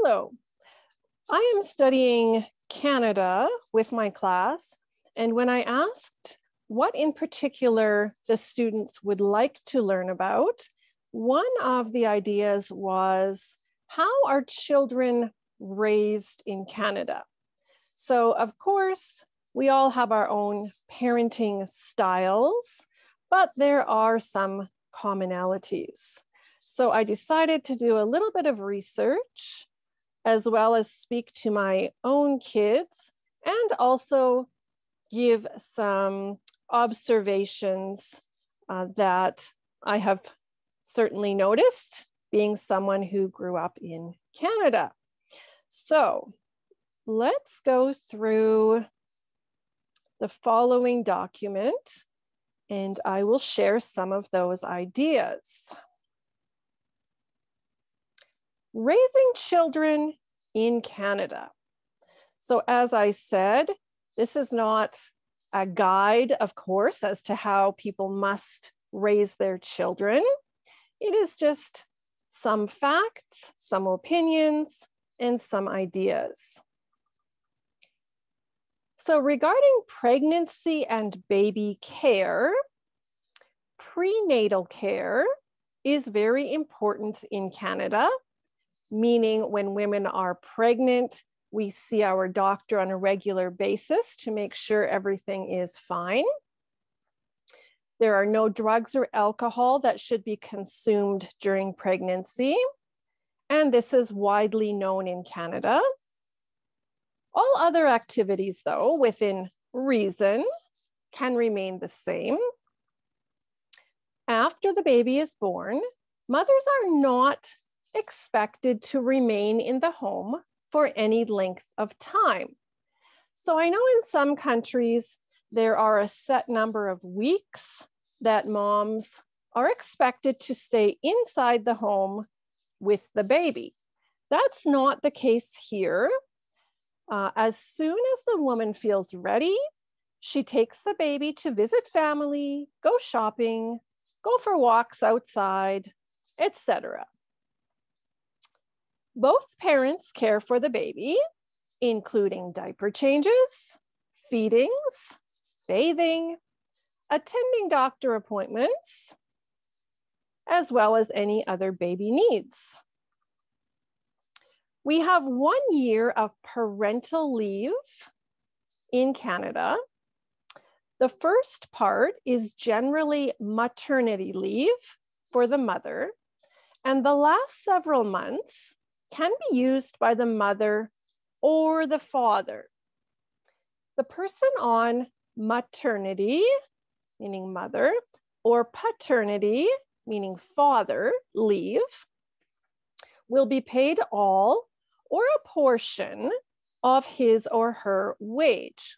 Hello, I am studying Canada with my class, and when I asked what in particular the students would like to learn about, one of the ideas was, how are children raised in Canada? So of course, we all have our own parenting styles, but there are some commonalities. So I decided to do a little bit of research as well as speak to my own kids and also give some observations that I have certainly noticed being someone who grew up in Canada. So let's go through the following document and I will share some of those ideas. Raising children in Canada. So as I said, this is not a guide, of course, as to how people must raise their children. It is just some facts, some opinions, and some ideas. So regarding pregnancy and baby care, prenatal care is very important in Canada, meaning when women are pregnant, we see our doctor on a regular basis to make sure everything is fine. There are no drugs or alcohol that should be consumed during pregnancy, and this is widely known in Canada. All other activities, though, within reason, can remain the same. After the baby is born, mothers are not expected to remain in the home for any length of time. So I know in some countries, there are a set number of weeks that moms are expected to stay inside the home with the baby. That's not the case here. As soon as the woman feels ready, she takes the baby to visit family, go shopping, go for walks outside, etc. Both parents care for the baby, including diaper changes, feedings, bathing, attending doctor appointments, as well as any other baby needs. We have 1 year of parental leave in Canada. The first part is generally maternity leave for the mother, and the last several months can be used by the mother or the father. The person on maternity, meaning mother, or paternity, meaning father, leave, will be paid all or a portion of his or her wage.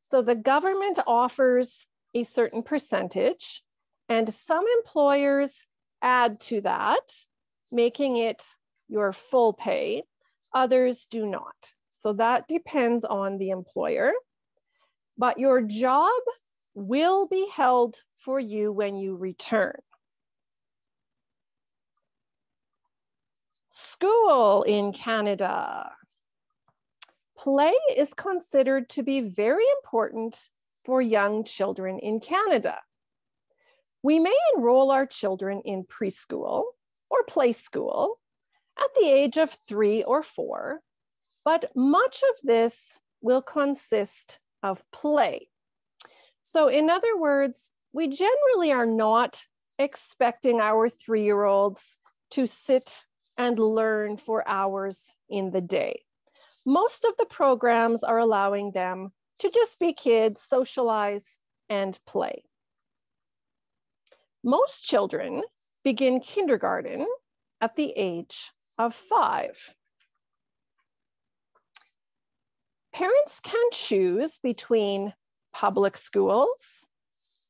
So the government offers a certain percentage, and some employers add to that, making it your full pay. Others do not. So that depends on the employer. But your job will be held for you when you return. School in Canada. Play is considered to be very important for young children in Canada. We may enroll our children in preschool or play school at the age of 3 or 4, but much of this will consist of play. So in other words, we generally are not expecting our 3-year-olds to sit and learn for hours in the day. Most of the programs are allowing them to just be kids, socialize, and play. Most children begin kindergarten at the age of 5. Parents can choose between public schools,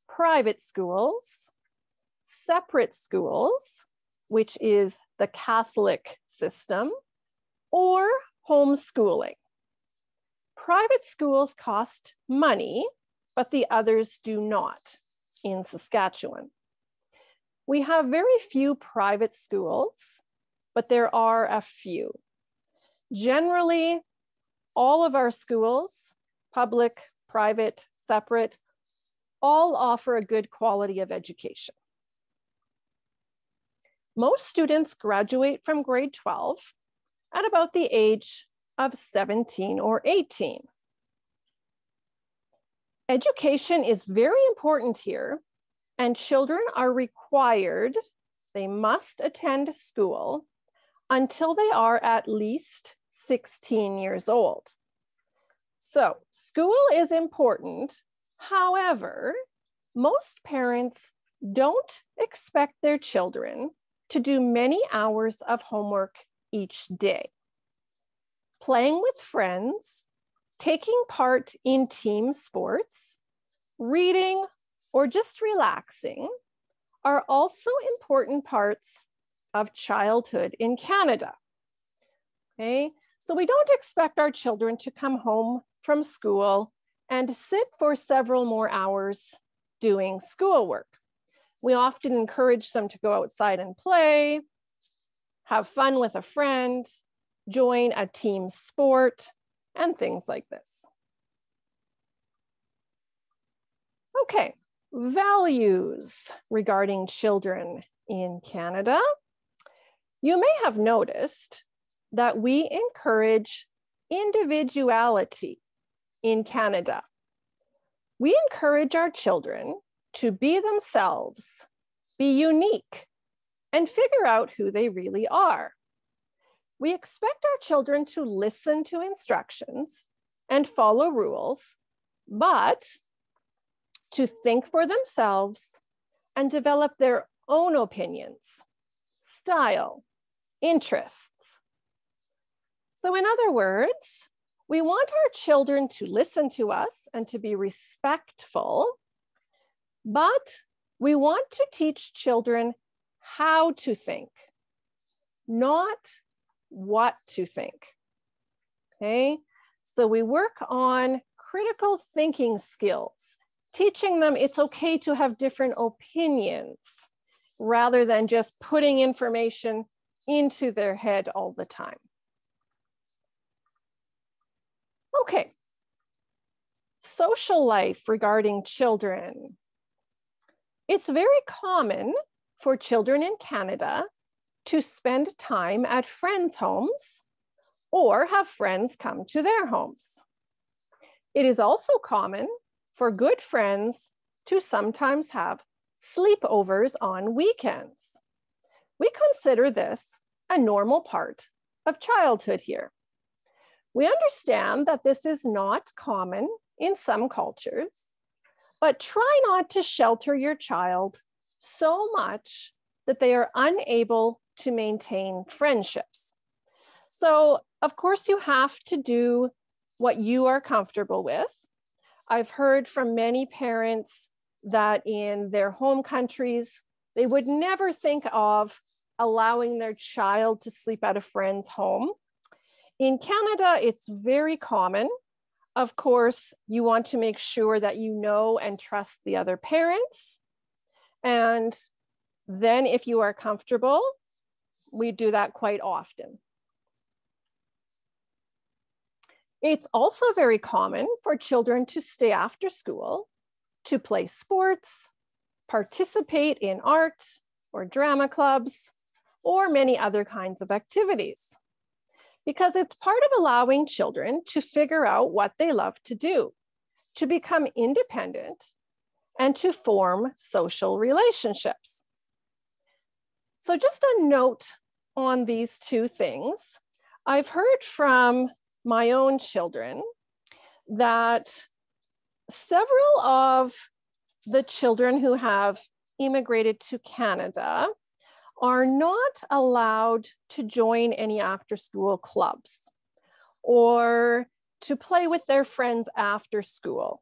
private schools, separate schools, which is the Catholic system, or homeschooling. Private schools cost money, but the others do not in Saskatchewan. We have very few private schools, but there are a few. Generally, all of our schools, public, private, separate, all offer a good quality of education. Most students graduate from grade 12 at about the age of 17 or 18. Education is very important here, and children are required, they must attend school until they are at least 16 years old. So school is important. However, most parents don't expect their children to do many hours of homework each day. Playing with friends, taking part in team sports, reading, or just relaxing are also important parts of childhood in Canada. Okay, so we don't expect our children to come home from school and sit for several more hours doing schoolwork. We often encourage them to go outside and play, have fun with a friend, join a team sport, and things like this. Okay, values regarding children in Canada. You may have noticed that we encourage individuality in Canada. We encourage our children to be themselves, be unique, and figure out who they really are. We expect our children to listen to instructions and follow rules, but to think for themselves and develop their own opinions, style, interests. So in other words, we want our children to listen to us and to be respectful, but we want to teach children how to think, not what to think. Okay, so we work on critical thinking skills, teaching them it's okay to have different opinions rather than just putting information into their head all the time. Okay, social life regarding children. It's very common for children in Canada to spend time at friends' homes or have friends come to their homes. It is also common for good friends to sometimes have sleepovers on weekends. We consider this a normal part of childhood here. We understand that this is not common in some cultures, but try not to shelter your child so much that they are unable to maintain friendships. So, of course, you have to do what you are comfortable with. I've heard from many parents that in their home countries, they would never think of allowing their child to sleep at a friend's home. In Canada, it's very common. Of course, you want to make sure that you know and trust the other parents. And then if you are comfortable, we do that quite often. It's also very common for children to stay after school, to play sports, participate in art or drama clubs, or many other kinds of activities, because it's part of allowing children to figure out what they love to do, to become independent, and to form social relationships. So just a note on these two things. I've heard from my own children that several of the children who have immigrated to Canada are not allowed to join any after-school clubs or to play with their friends after school.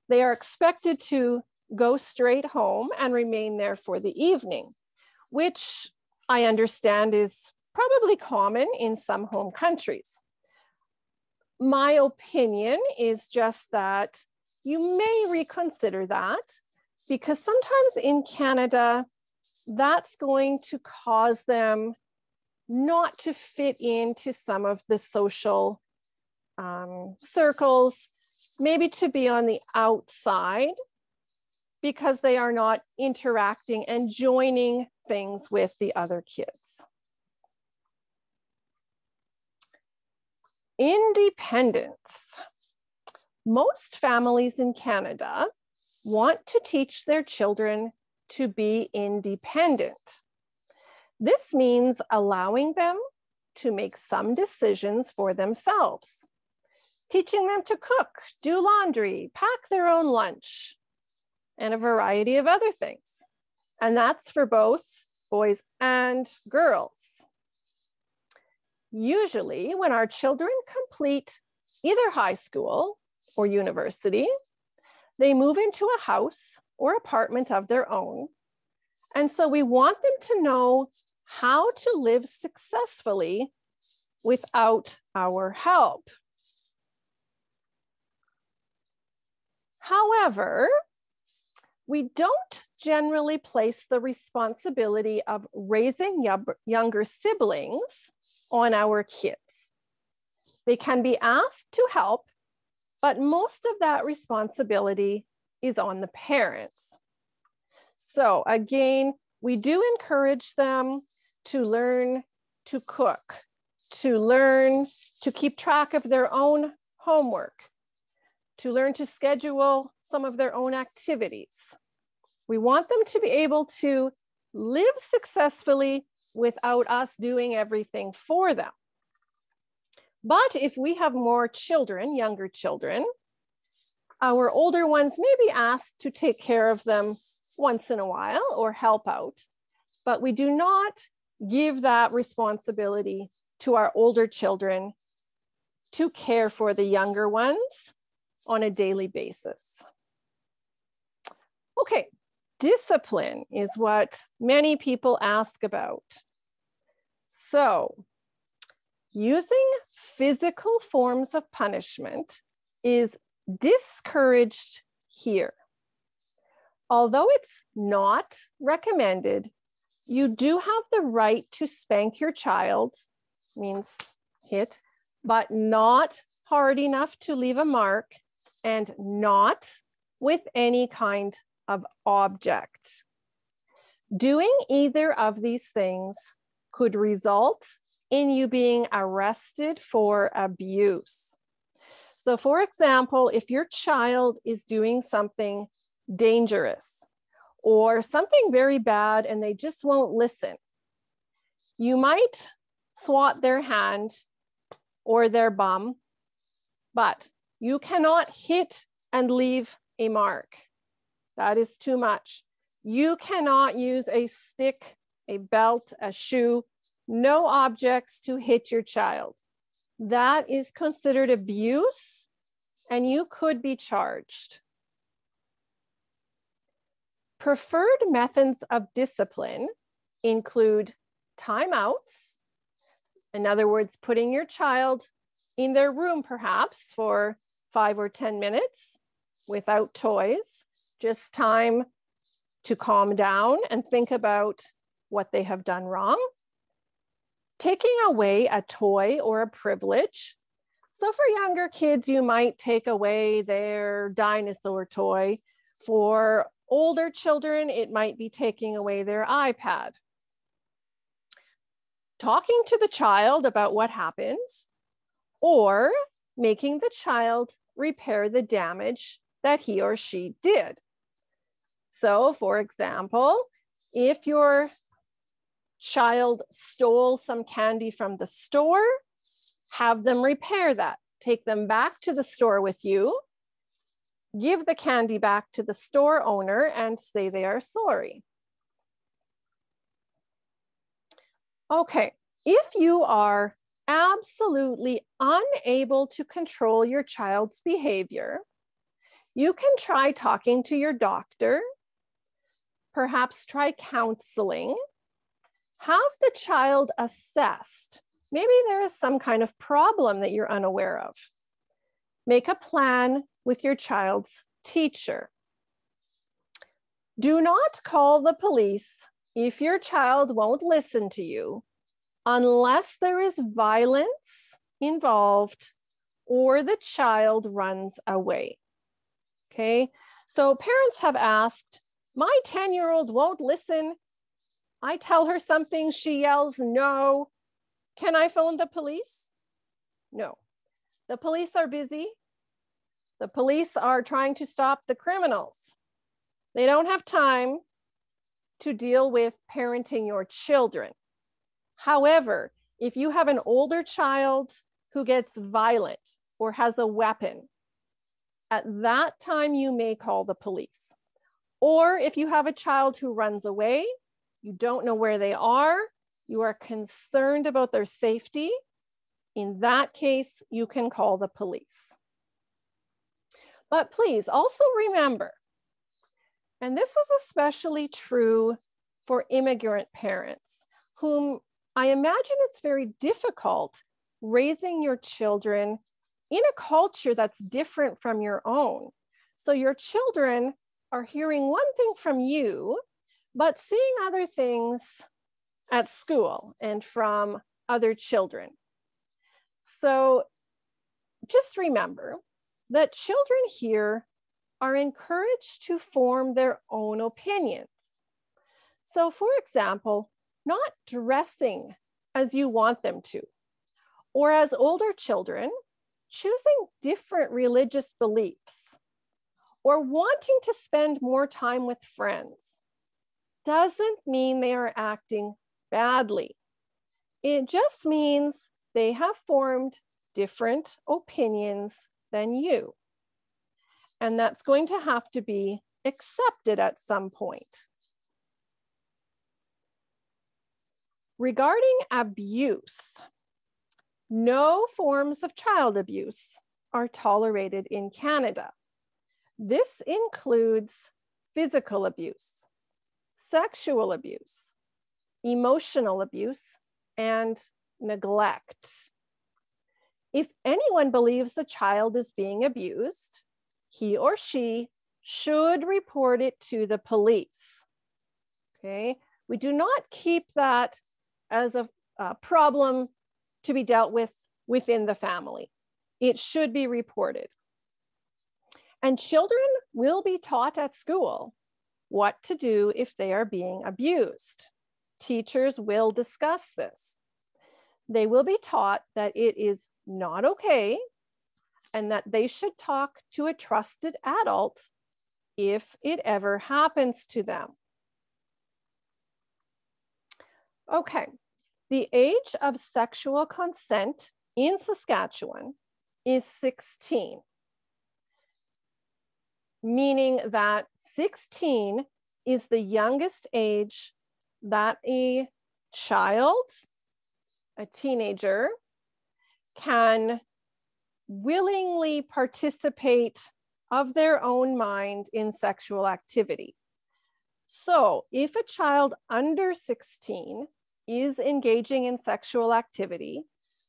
They are expected to go straight home and remain there for the evening, which I understand is probably common in some home countries. My opinion is just that you may reconsider that, because sometimes in Canada, that's going to cause them not to fit into some of the social circles, maybe to be on the outside because they are not interacting and joining things with the other kids. Independence. Most families in Canada want to teach their children to be independent. This means allowing them to make some decisions for themselves, teaching them to cook, do laundry, pack their own lunch, and a variety of other things. And that's for both boys and girls. Usually, when our children complete either high school or university, they move into a house or apartment of their own. And so we want them to know how to live successfully without our help. However, we don't generally place the responsibility of raising younger siblings on our kids. They can be asked to help, but most of that responsibility is on the parents. So again, we do encourage them to learn to cook, to learn to keep track of their own homework, to learn to schedule some of their own activities. We want them to be able to live successfully without us doing everything for them. But if we have more children, younger children, our older ones may be asked to take care of them once in a while or help out, but we do not give that responsibility to our older children to care for the younger ones on a daily basis. Okay, discipline is what many people ask about. So, using physical forms of punishment is discouraged here. Although it's not recommended, you do have the right to spank your child, means hit, but not hard enough to leave a mark and not with any kind of object. Doing either of these things could result in you being arrested for abuse. So for example, if your child is doing something dangerous or something very bad and they just won't listen, you might swat their hand or their bum, but you cannot hit and leave a mark. That is too much. You cannot use a stick, a belt, a shoe, no objects to hit your child. That is considered abuse and you could be charged. Preferred methods of discipline include timeouts. In other words, putting your child in their room perhaps for 5 or 10 minutes without toys, just time to calm down and think about what they have done wrong. Taking away a toy or a privilege. So for younger kids, you might take away their dinosaur toy. For older children, it might be taking away their iPad. Talking to the child about what happened, or making the child repair the damage that he or she did. So for example, if your child stole some candy from the store, have them repair that. Take them back to the store with you, give the candy back to the store owner and say they are sorry. Okay, if you are absolutely unable to control your child's behavior, you can try talking to your doctor, perhaps try counseling, have the child assessed. Maybe there is some kind of problem that you're unaware of. Make a plan with your child's teacher. Do not call the police if your child won't listen to you, unless there is violence involved or the child runs away. Okay, so parents have asked, my 10-year-old won't listen. I tell her something, she yells no. Can I phone the police? No. The police are busy. The police are trying to stop the criminals. They don't have time to deal with parenting your children. However, if you have an older child who gets violent or has a weapon, at that time you may call the police. Or if you have a child who runs away, you don't know where they are, you are concerned about their safety, in that case, you can call the police. But please also remember, and this is especially true for immigrant parents, whom I imagine it's very difficult raising your children in a culture that's different from your own. So your children are hearing one thing from you, but seeing other things at school and from other children. So just remember that children here are encouraged to form their own opinions. So for example, not dressing as you want them to, or as older children, choosing different religious beliefs, or wanting to spend more time with friends, doesn't mean they are acting badly. It just means they have formed different opinions than you. And that's going to have to be accepted at some point. Regarding abuse, no forms of child abuse are tolerated in Canada. This includes physical abuse, sexual abuse, emotional abuse, and neglect. If anyone believes the child is being abused, he or she should report it to the police. Okay, we do not keep that as a problem to be dealt with within the family. It should be reported. And children will be taught at school what to do if they are being abused. Teachers will discuss this. They will be taught that it is not okay and that they should talk to a trusted adult if it ever happens to them. Okay, the age of sexual consent in Saskatchewan is 16, meaning that 16 is the youngest age that a child, a teenager, can willingly participate of their own mind in sexual activity. So if a child under 16 is engaging in sexual activity,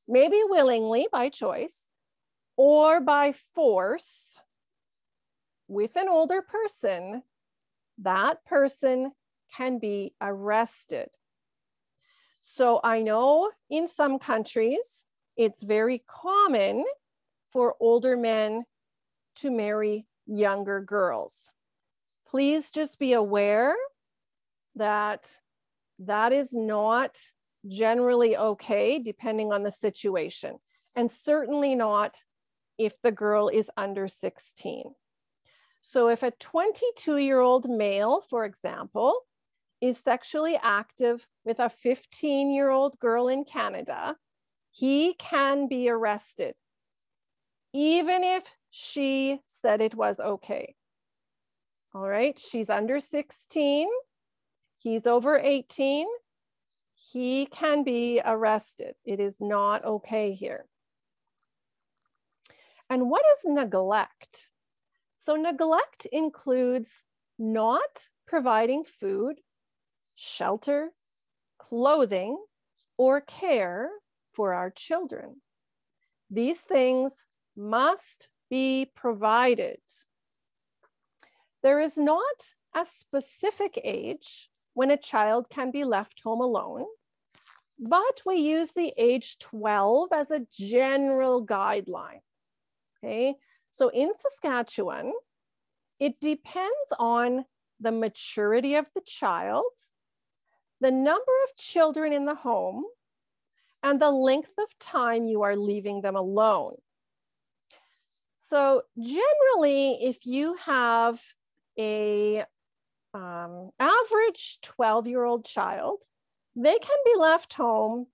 maybe willingly by choice or by force with an older person, that person can be arrested. So I know in some countries, it's very common for older men to marry younger girls. Please just be aware that that is not generally okay, depending on the situation, and certainly not if the girl is under 16. So if a 22-year-old male, for example, is sexually active with a 15-year-old girl in Canada, he can be arrested, even if she said it was okay. All right, she's under 16, he's over 18, he can be arrested. It is not okay here. And what is neglect? So neglect includes not providing food, shelter, clothing, or care for our children. These things must be provided. There is not a specific age when a child can be left home alone, but we use the age 12 as a general guideline, okay? So in Saskatchewan, it depends on the maturity of the child, the number of children in the home, and the length of time you are leaving them alone. So generally, if you have a average 12-year-old child, they can be left home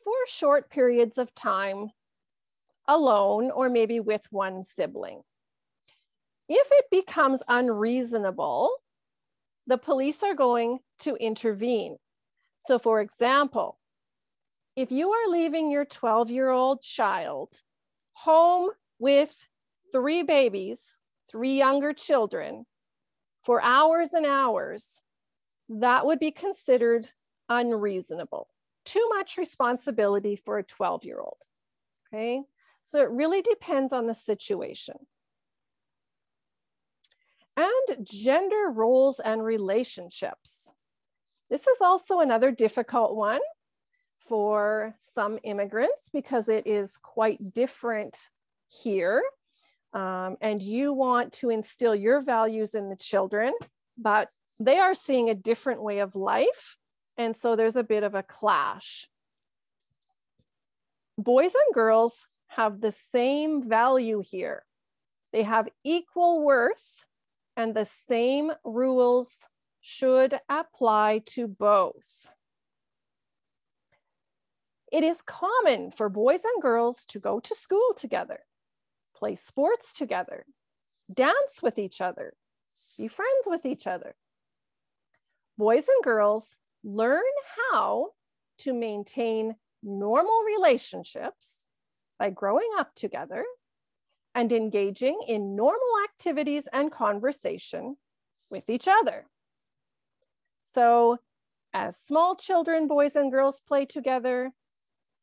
for short periods of time alone or maybe with one sibling. If it becomes unreasonable, the police are going to intervene. So for example, if you are leaving your 12-year-old child home with 3 babies, 3 younger children, for hours and hours, that would be considered unreasonable. Too much responsibility for a 12-year-old, okay? So it really depends on the situation. And gender roles and relationships. This is also another difficult one for some immigrants because it is quite different here. And you want to instill your values in the children, but they are seeing a different way of life. And so there's a bit of a clash. Boys and girls have the same value here. They have equal worth, and the same rules should apply to both. It is common for boys and girls to go to school together, play sports together, dance with each other, be friends with each other. Boys and girls learn how to maintain normal relationships by growing up together and engaging in normal activities and conversation with each other. So as small children, boys and girls play together.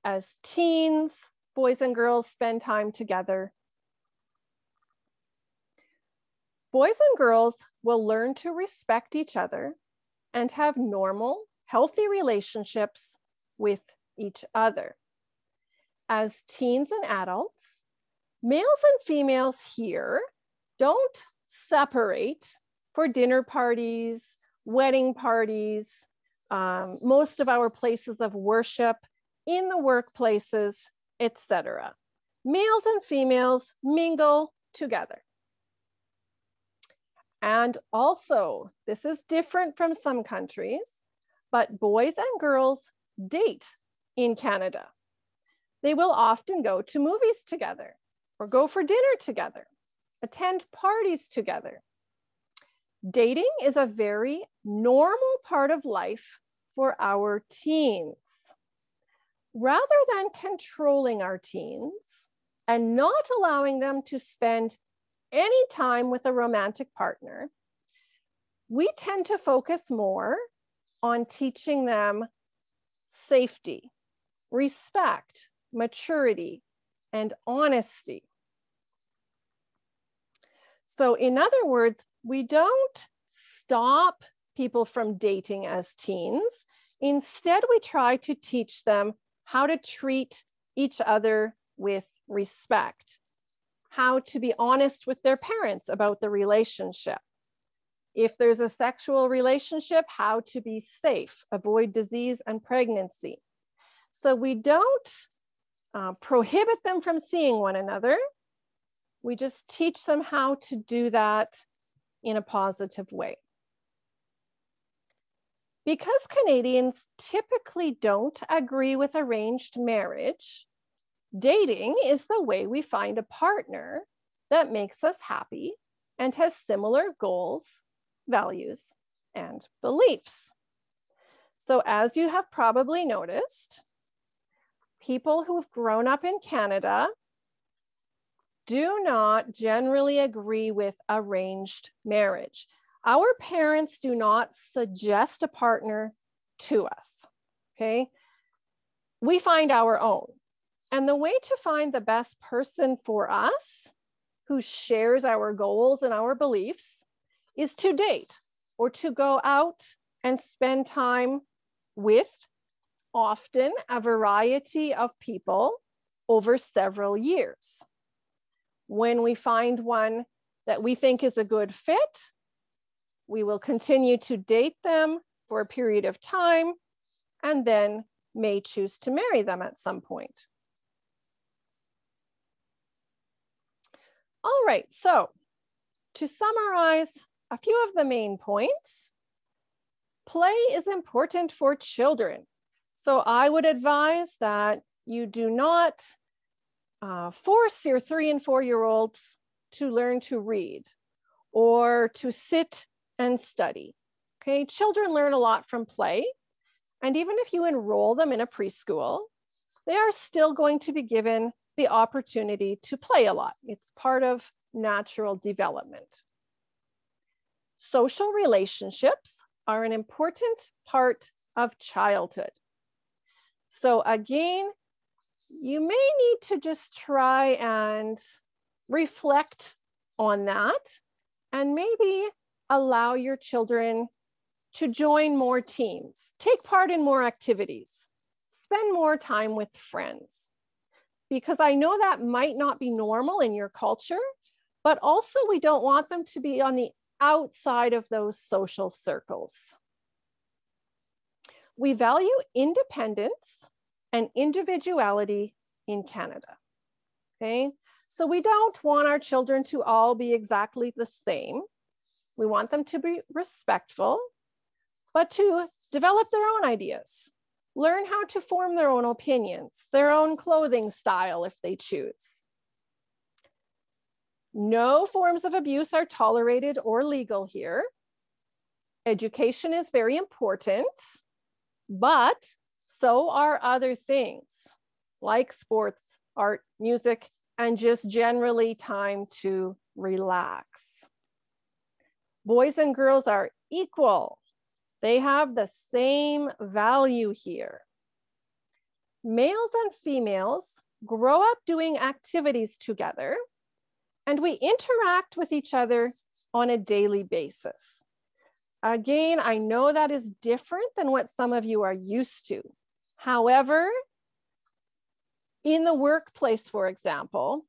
As teens, boys and girls spend time together. Boys and girls will learn to respect each other and have normal, healthy relationships with each other. As teens and adults, males and females here don't separate for dinner parties, wedding parties, most of our places of worship, in the workplaces, etc. Males and females mingle together. And also, this is different from some countries, but boys and girls date in Canada. They will often go to movies together or go for dinner together, attend parties together. Dating is a very normal part of life for our teens. Rather than controlling our teens and not allowing them to spend any time with a romantic partner, we tend to focus more on teaching them safety, respect, maturity, and honesty. So in other words, we don't stop people from dating as teens. Instead, we try to teach them how to treat each other with respect, how to be honest with their parents about the relationship. If there's a sexual relationship, how to be safe, avoid disease and pregnancy. So we don't prohibit them from seeing one another. We just teach them how to do that in a positive way. Because Canadians typically don't agree with arranged marriage, dating is the way we find a partner that makes us happy and has similar goals, values, and beliefs. So as you have probably noticed, people who have grown up in Canada do not generally agree with arranged marriage. Our parents do not suggest a partner to us, okay? We find our own. And the way to find the best person for us, who shares our goals and our beliefs, is to date or to go out and spend time with often a variety of people over several years. When we find one that we think is a good fit, we will continue to date them for a period of time and then may choose to marry them at some point. All right, so to summarize a few of the main points, play is important for children. So I would advise that you do not force your 3 and 4-year-olds to learn to read or to sit and study. Okay, children learn a lot from play. And even if you enroll them in a preschool, they are still going to be given the opportunity to play a lot. It's part of natural development. Social relationships are an important part of childhood. So again, you may need to just try and reflect on that and maybe allow your children to join more teams, take part in more activities, spend more time with friends. Because I know that might not be normal in your culture, but also we don't want them to be on the outside of those social circles. We value independence and individuality in Canada, okay? So we don't want our children to all be exactly the same. We want them to be respectful, but to develop their own ideas, learn how to form their own opinions, their own clothing style if they choose. No forms of abuse are tolerated or legal here. Education is very important, but so are other things like sports, art, music, and just generally time to relax. Boys and girls are equal. They have the same value here. Males and females grow up doing activities together, and we interact with each other on a daily basis. Again, I know that is different than what some of you are used to. However, in the workplace, for example,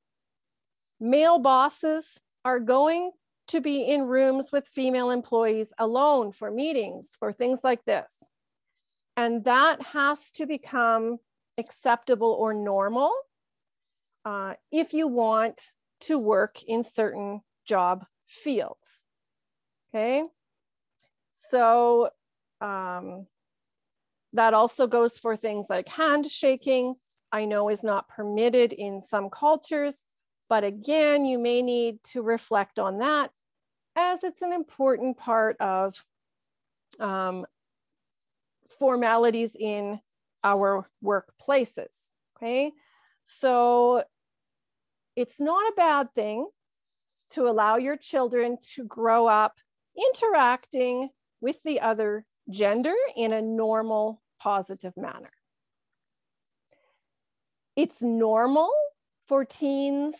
male bosses are going to be in rooms with female employees alone for meetings, for things like this. And that has to become acceptable or normal if you want to work in certain job fields, okay? So that also goes for things like handshaking. I know is not permitted in some cultures, but again, you may need to reflect on that as it's an important part of formalities in our workplaces, okay? So it's not a bad thing to allow your children to grow up interacting with the other gender in a normal, positive manner. It's normal for teens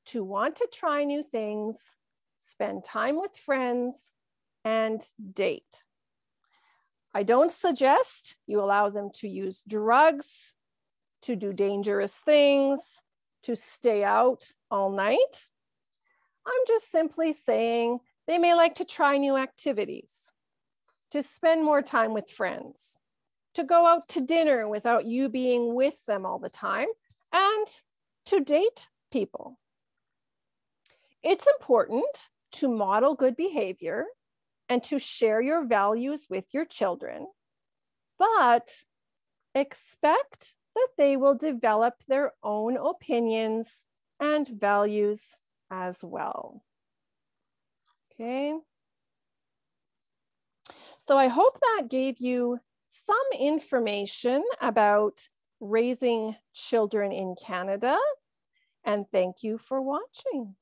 to want to try new things, spend time with friends, and date. I don't suggest you allow them to use drugs, to do dangerous things, to stay out all night. I'm just simply saying they may like to try new activities, to spend more time with friends, to go out to dinner without you being with them all the time, and to date people. It's important to model good behavior and to share your values with your children, but expect that they will develop their own opinions and values as well. Okay. So I hope that gave you some information about raising children in Canada, and thank you for watching.